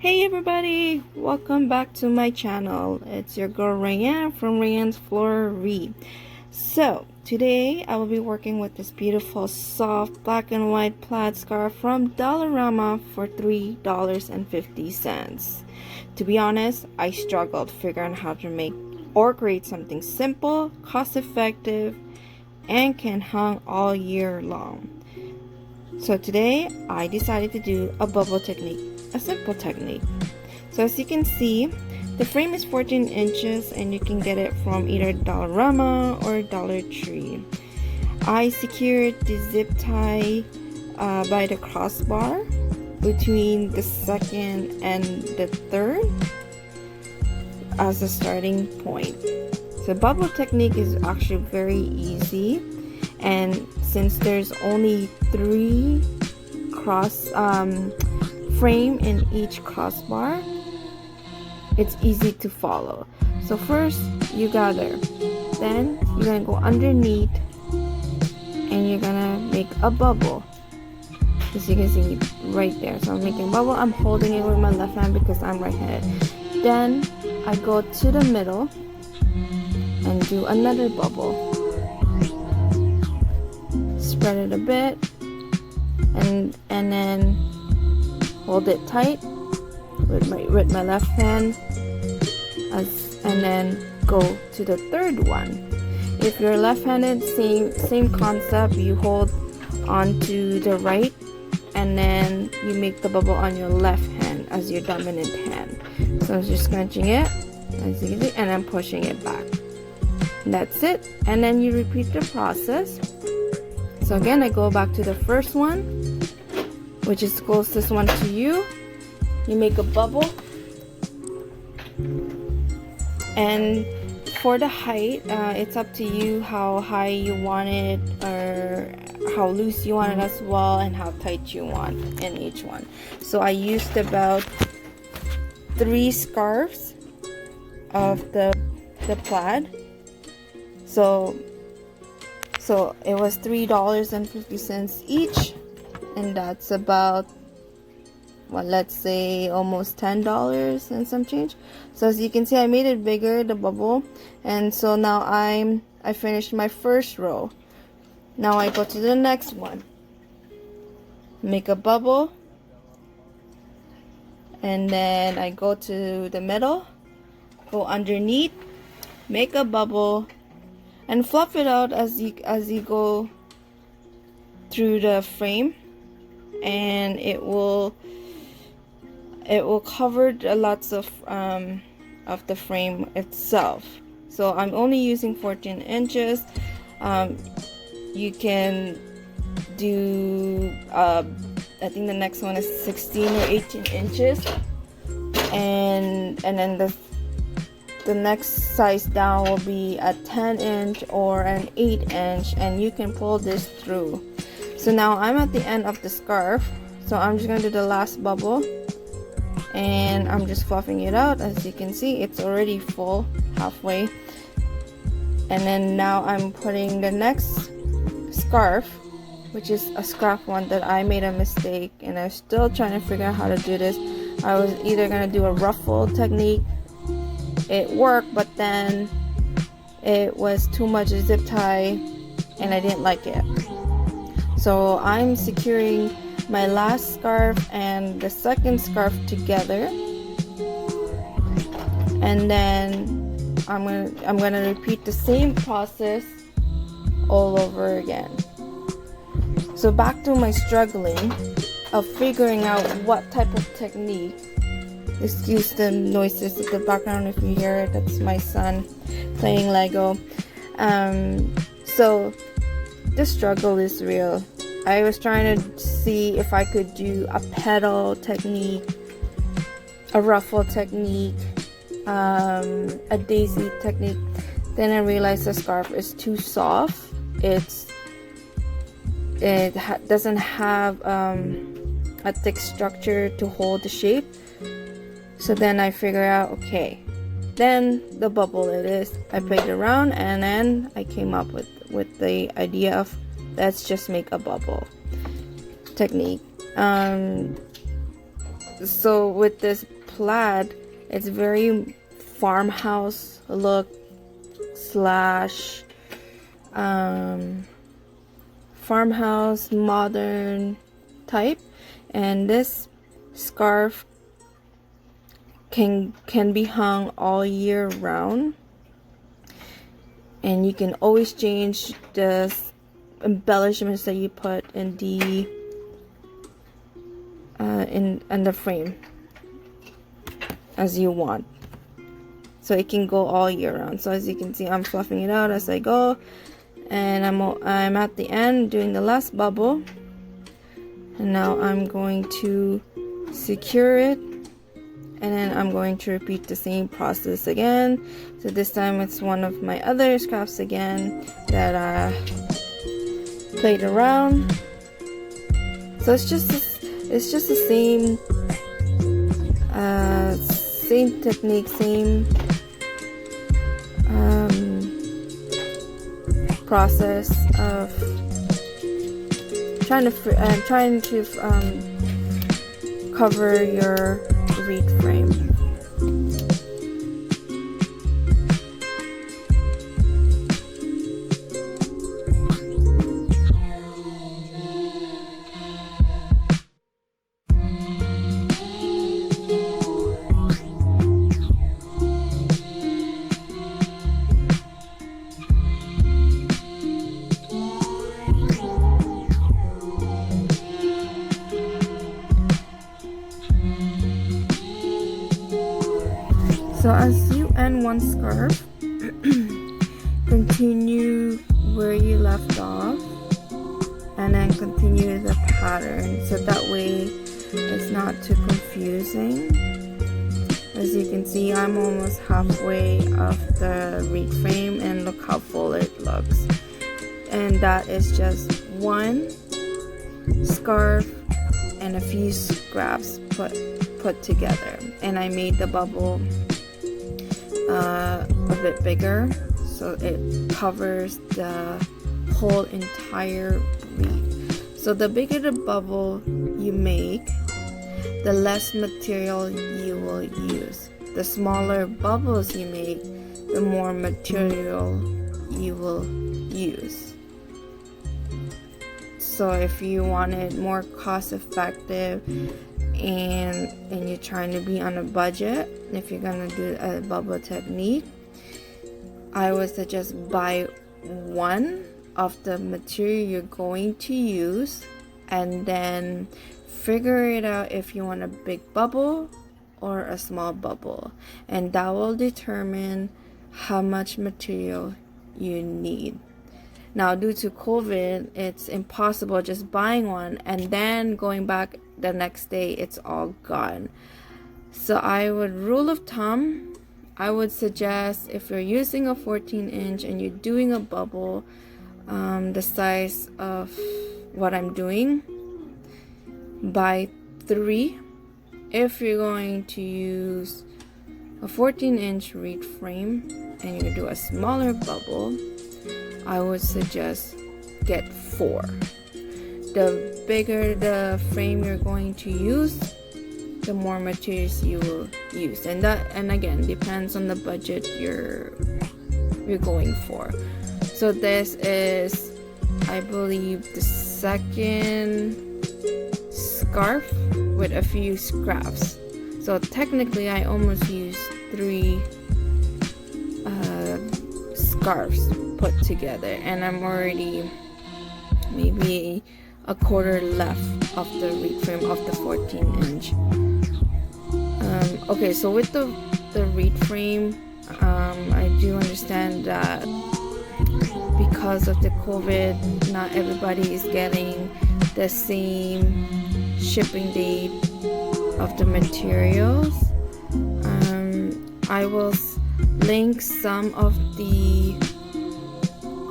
Hey everybody, welcome back to my channel. It's your girl Rayanne from Rayanne's Floral. So today I will be working with this beautiful soft black and white plaid scarf from Dollarama for $3.50. To be honest, I struggled figuring how to make or create something simple, cost effective, and can hang all year long. So today I decided to do a bubble technique, a simple technique. So as you can see, the frame is 14 inches and you can get it from either Dollarama or Dollar Tree. I secured the zip tie by the crossbar between the second and the third as a starting point. So bubble technique is actually very easy, and since there's only 3 cross frame in each crossbar, it's easy to follow. So first you gather, then you're gonna go underneath and you're gonna make a bubble, as you can see right there. So I'm making a bubble. I'm holding it with my left hand because I'm right-handed. Then I go to the middle and do another bubble. Spread it a bit and then hold it tight with my left hand, and then go to the third one. If you're left-handed, same concept. You hold on to the right and then you make the bubble on your left hand as your dominant hand. So I'm just scrunching it as you can see, and I'm pushing it back. That's it. And then you repeat the process. So again, I go back to the first one, which is the closest one to you. You make a bubble, and for the height, it's up to you how high you want it, or how loose you want it as well, and how tight you want in each one. So I used about 3 scarves of the plaid. So it was $3.50 each, and that's about, well, let's say almost $10 and some change. So as you can see, I made it bigger, the bubble, and so now I finished my first row. Now I go to the next one, make a bubble, and then I go to the middle, go underneath, make a bubble, and fluff it out as you go through the frame, and it will cover lots of the frame itself. So I'm only using 14 inches. You can do I think the next one is 16 or 18 inches, and then the next size down will be a 10-inch or an 8-inch, and you can pull this through. So now I'm at the end of the scarf, so I'm just going to do the last bubble, and I'm just fluffing it out. As you can see, it's already full halfway. And then now I'm putting the next scarf, which is a scrap one that I made a mistake, and I'm still trying to figure out how to do this. I was either going to do a ruffle technique. It worked, but then it was too much zip tie and I didn't like it. So I'm securing my last scarf and the second scarf together, and then I'm gonna repeat the same process all over again. So back to my struggling of figuring out what type of technique. Excuse the noises in the background if you hear it. That's my son playing Lego. So the struggle is real. I was trying to see if I could do a petal technique, a ruffle technique, a daisy technique. Then I realized the scarf is too soft. It doesn't have a thick structure to hold the shape. So then I figure out, okay, then the bubble it is. I played around, and then I came up with the idea of let's just make a bubble technique. So with this plaid, it's very farmhouse look slash farmhouse modern type, and this scarf can be hung all year round, and you can always change the embellishments that you put in the in the frame as you want. So it can go all year round. So as you can see, I'm fluffing it out as I go, and I'm at the end doing the last bubble, and now I'm going to secure it, and then I'm going to repeat the same process again. So this time it's one of my other scraps again that I played around. So it's just the same same technique, same process of trying to cover your Wreath frame. So as you end one scarf, continue where you left off, and then continue the pattern, so that way it's not too confusing. As you can see, I'm almost halfway of the Wreath frame, and look how full it looks. And that is just one scarf and a few scraps put together. And I made the bubble a bit bigger, so it covers the whole entire wreath. So the bigger the bubble you make, the less material you will use. The smaller bubbles you make, the more material you will use. So if you want it more cost effective and you're trying to be on a budget, if you're gonna do a bubble technique, I would suggest buy one of the material you're going to use, and then figure it out if you want a big bubble or a small bubble, and that will determine how much material you need. Now, due to COVID, it's impossible just buying one and then going back the next day, it's all gone. So rule of thumb, I would suggest, if you're using a 14-inch and you're doing a bubble the size of what I'm doing, buy 3. If you're going to use a 14-inch Wreath frame and you're going to do a smaller bubble, I would suggest get 4. The bigger the frame you're going to use, the more materials you will use, and again depends on the budget you're going for. So this is, I believe, the second scarf with a few scraps. So technically I almost used 3 scarves put together, and I'm already maybe a quarter left of the Wreath frame of the 14-inch. Okay, so with the Wreath frame, I do understand that because of the COVID, not everybody is getting the same shipping date of the materials. I will link some of the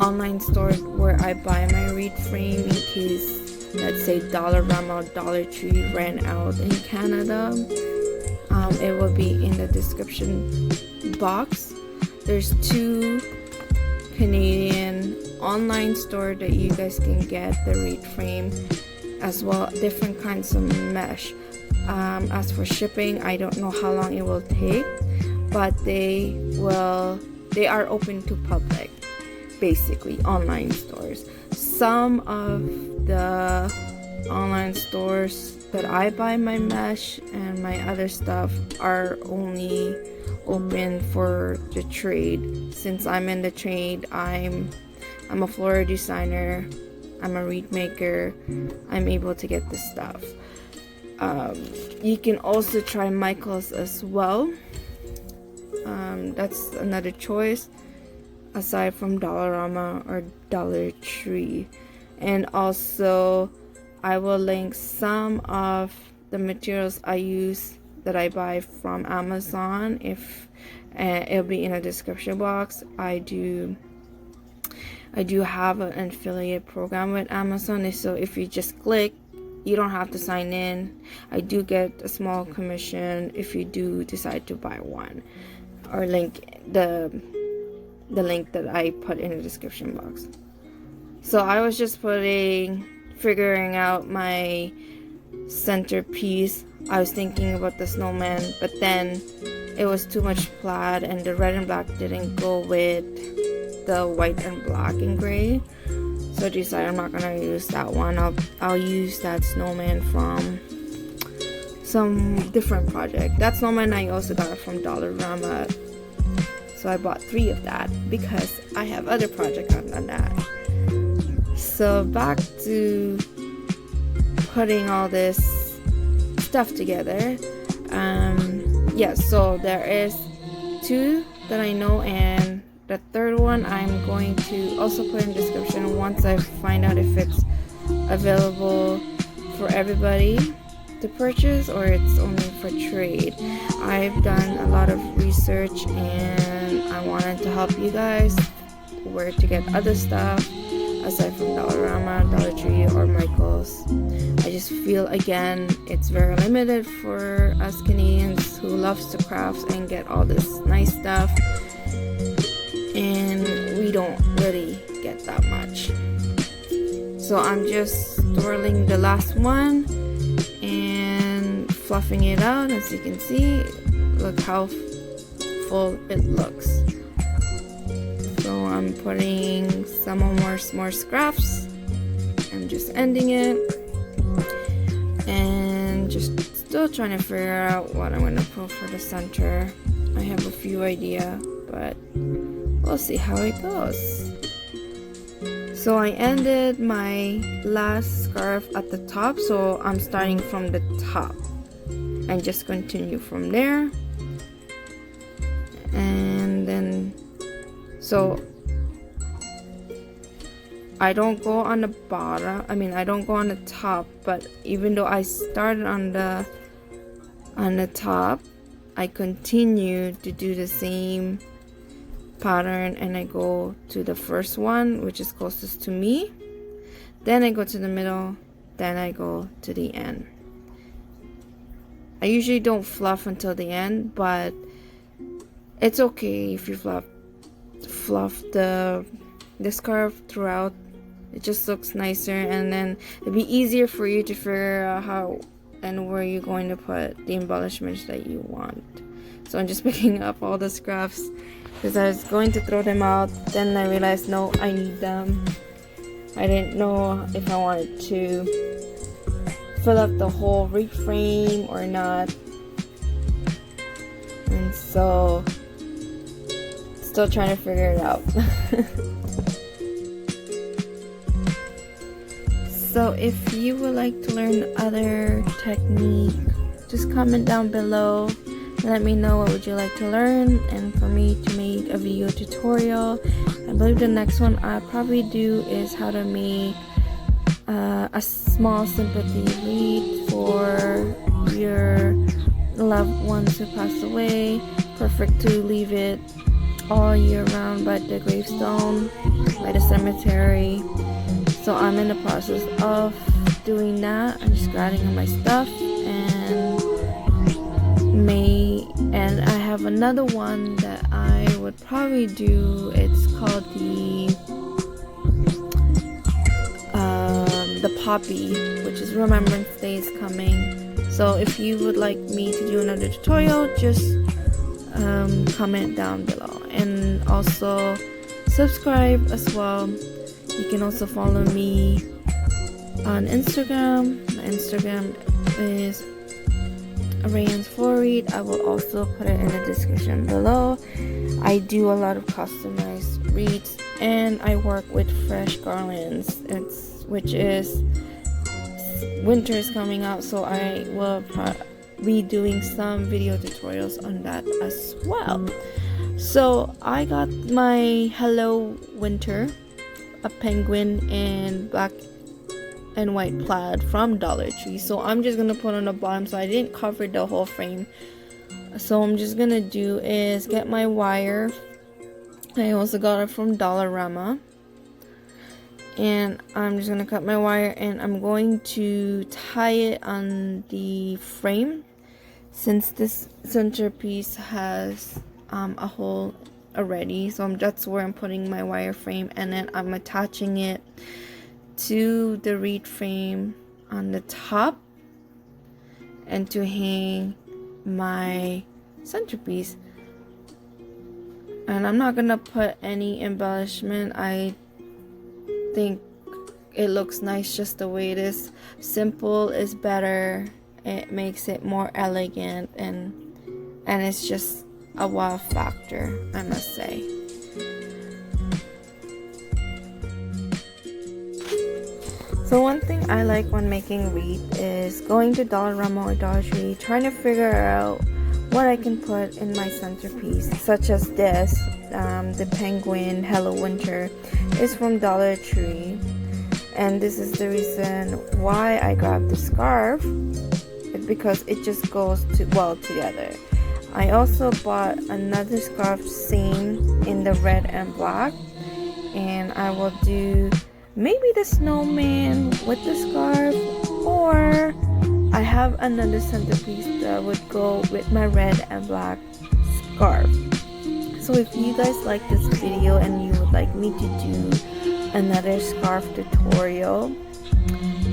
online store where I buy my Wreath frame in case, let's say, Dollarama or Dollar Tree ran out in Canada. It will be in the description box. There's 2 Canadian online store that you guys can get the Wreath frame, as well different kinds of mesh. As for shipping, I don't know how long it will take, but they are open to public, basically online stores. Some of the online stores that I buy my mesh and my other stuff are only open for the trade. Since I'm in the trade, I'm a floral designer, I'm a wreath maker, I'm able to get this stuff. You can also try Michael's as well. That's another choice aside from Dollarama or Dollar Tree. And also I will link some of the materials I use that I buy from Amazon. If it'll be in a description box. I do have an affiliate program with Amazon, so if you just click, you don't have to sign in. I do get a small commission if you do decide to buy one, or link the link that I put in the description box. So I was just figuring out my centerpiece. I was thinking about the snowman, but then it was too much plaid and the red and black didn't go with the white and black and gray. So I decided I'm not gonna use that one. I'll use that snowman from some different project. That snowman I also got from Dollarama. So I bought 3 of that because I have other projects on that. So back to putting all this stuff together. So there is 2 that I know, and the third one I'm going to also put in the description once I find out if it's available for everybody to purchase or it's only for trade. I've done a lot of research and I wanted to help you guys where to get other stuff aside from Dollarama, Dollar Tree, or Michael's. I just feel, again, it's very limited for us Canadians who loves to craft and get all this nice stuff, and we don't really get that much. So I'm just swirling the last one and fluffing it out. As you can see, look how full it looks. So I'm putting some more scraps. I'm just ending it and just still trying to figure out what I'm gonna put for the center. I have a few ideas, but we'll see how it goes. So I ended my last scarf at the top, so I'm starting from the top and just continue from there. And then, so I don't go on the bottom, I don't go on the top, but even though I started on the top, I continue to do the same pattern, and I go to the first one, which is closest to me, then I go to the middle, then I go to the end. I usually don't fluff until the end, but it's okay if you fluff the scarf throughout. It just looks nicer, and then it'll be easier for you to figure out how and where you're going to put the embellishments that you want. So I'm just picking up all the scraps because I was going to throw them out, then I realized no, I need them. I didn't know if I wanted to fill up the whole wreath frame or not, and so still trying to figure it out. So if you would like to learn other technique, just comment down below. Let me know what would you like to learn, and for me to make a video tutorial. I believe the next one I'll probably do is how to make a small sympathy wreath for your loved ones who passed away. Perfect to leave it all year round by the gravestone, by the cemetery. So I'm in the process of doing that. I'm just grabbing all my stuff, and I have another one that I would probably do. It's called the poppy, which is Remembrance Day is coming. So if you would like me to do another tutorial, just comment down below, and also subscribe as well. You can also follow me on Instagram. My Instagram is Wreath. I will also put it in the description below. I do a lot of customized wreaths, and I work with fresh garlands. Which is winter is coming out, so I will be doing some video tutorials on that as well. So I got my Hello Winter, a penguin in black and white plaid from Dollar Tree. So I'm just gonna put on the bottom, so I didn't cover the whole frame. So I'm just gonna do is get my wire. I also got it from Dollarama, and I'm just gonna cut my wire, and I'm going to tie it on the frame, since this centerpiece has a hole already. So that's where I'm putting my wire frame, and then I'm attaching it to the wreath frame on the top, and to hang my centerpiece. And I'm not gonna put any embellishment. I think it looks nice just the way it is. Simple is better. It makes it more elegant, and it's just a wow factor, I must say. So one thing I like when making wreath is going to Dollarama or Dollar Tree, trying to figure out what I can put in my centerpiece, such as this. The penguin Hello Winter is from Dollar Tree, and this is the reason why I grabbed the scarf, because it just goes well together. I also bought another scarf, same in the red and black, and I will do maybe the snowman with the scarf, or I have another centerpiece that would go with my red and black scarf. So if you guys like this video and you would like me to do another scarf tutorial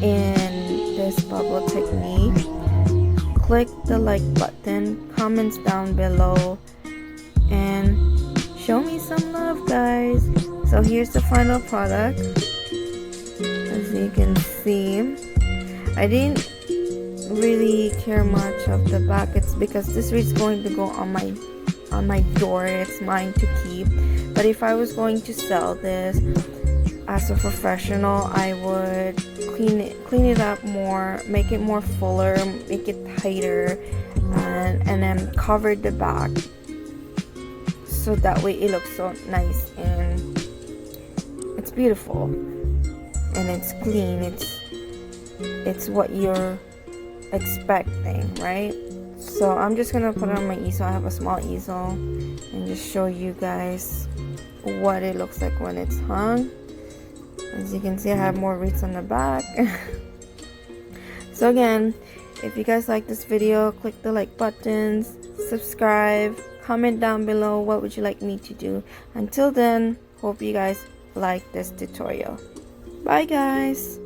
in this bubble technique, click the like button, comments down below, and show me some love, guys. So here's the final product. As you can see, I didn't really care much of the back. It's because this is going to go on my door. It's mine to keep. But if I was going to sell this as a professional, I would clean it up more, make it more fuller, make it tighter, and then cover the back, so that way it looks so nice and it's beautiful and it's clean. It's what you're expecting, right? So I'm just gonna put it on my easel. I have a small easel, and just show you guys what it looks like when it's hung. As you can see, I have more wreaths on the back. So again, if you guys like this video, click the like buttons, subscribe, comment down below what would you like me to do. Until then, hope you guys like this tutorial. Bye guys.